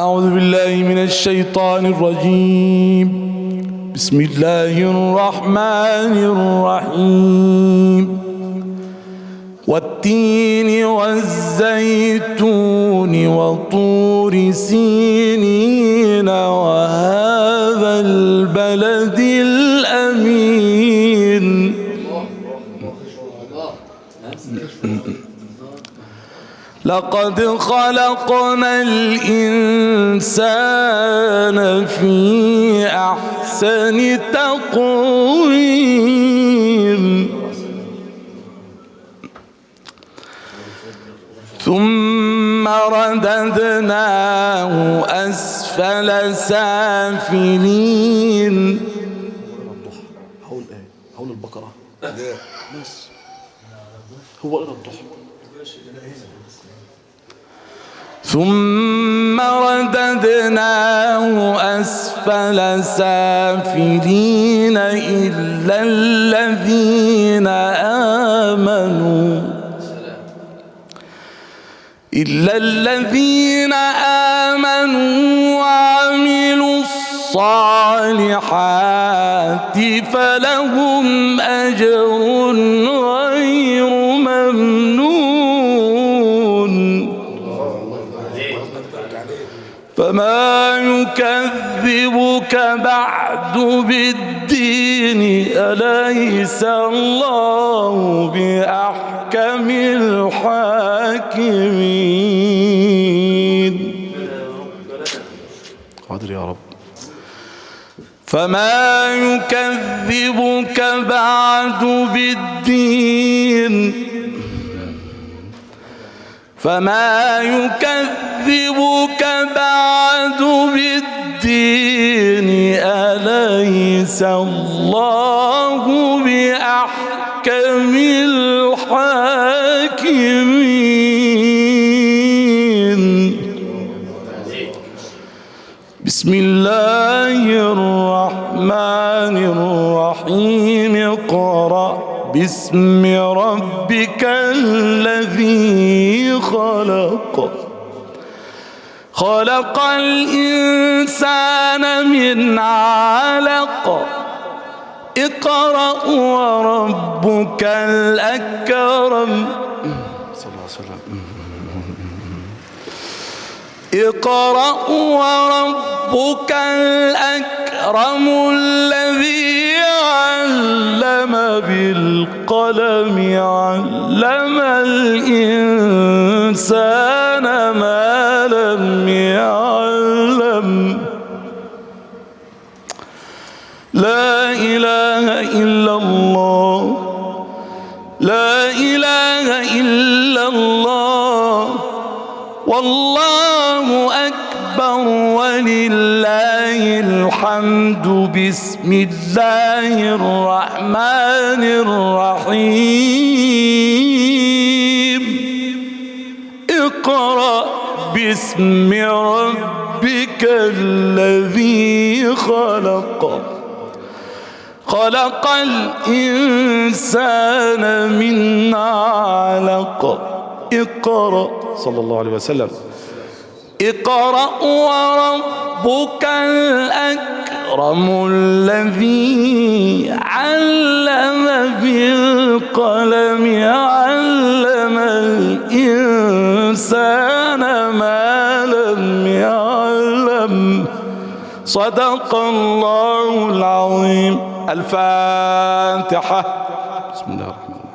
أعوذ بالله من الشيطان الرجيم. بسم الله الرحمن الرحيم. والتين والزيتون وطور سينين وهذا البلد الأمين. لقد خلقنا الإنسان في أحسن تقويم ثم رددناه أسفل سافلين. حول البقرة بس هو إلى الضحى. ثم رددناه أسفل سافلين إلا الذين آمنوا وعملوا الصالحات فلهم أجر غير ممنون. فما يكذبك بعد بالدين أليس الله بأحكم الحاكمين. حاضر يا رب. فما يكذبك بعد بالدين فما يكذبك بعد بالدين أليس الله بأحكم الحاكمين. بسم الله الرحمن الرحيم. اقرأ باسم ربك الذي خلق الإنسان من علق. اقرأ وربك الأكرم. صلى الله عليه وسلم. اقرأ وربك الأكرم الذي علم بالقلم علم الإنسان ما لم يعلم. لا إله إلا الله لا إله إلا الله والله أكبر ولله الحمد. بسم الله الرحمن الرحيم. اقرأ باسم ربك الذي خلق الإنسان من علق. اقرأ صلى الله عليه وسلم. اقرأ وربك الأكرم الذي علم بالقلم علم الإنسان ما لم يعلم. صدق الله العظيم. الفاتحة. بسم الله الرحمن الرحيم.